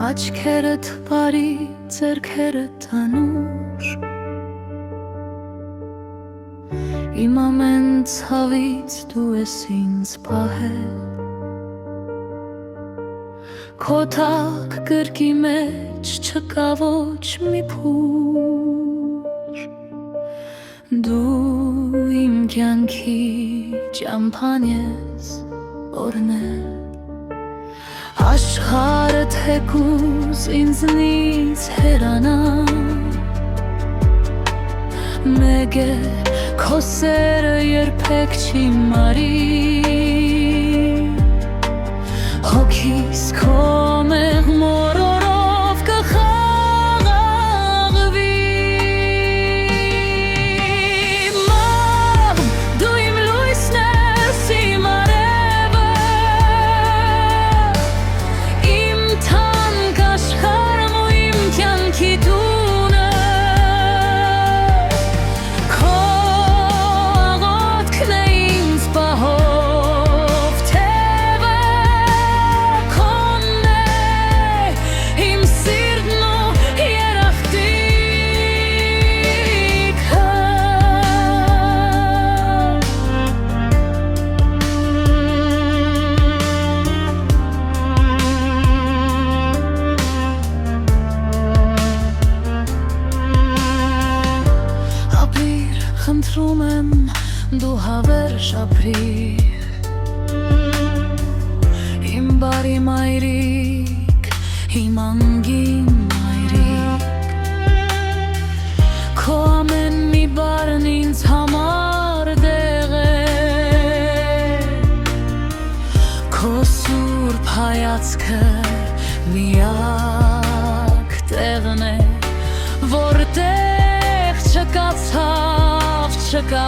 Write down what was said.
Աչքերդ բարի, ձեռքերդ անուր, իմ ամեն ցավից դու ես ինձ պահել, քո տակ գրկի մեջ չկա ոչ մի փուր, դու իմ կյանքի ճամփան ես օրնել, աշխարհը թեկուզ ինձնից հեռանա, մեկ է քո սերը երբեք չի մարի, հոգիս քո մեղմ օրորով կխաղաղվի, մամ, դու իմ լույսն ես, իմ արևը, իմ թանկ աշխարհն ու իմ կյանքի տունը, քո աղոթքն է ինձ պահով թևը, քոնն է իմ սիրտն ու երախտիկը, ապրիր, խնդրում եմ, դու հավերժ ապրիր, իմ բարի մայրիկ, իմ անգին մայրիկ, քո ամեն մի բառն ինձ համար դեղ է, քո սուրբ հայացքը միակ տեղն է, որտեղ չկա ցավ, չկա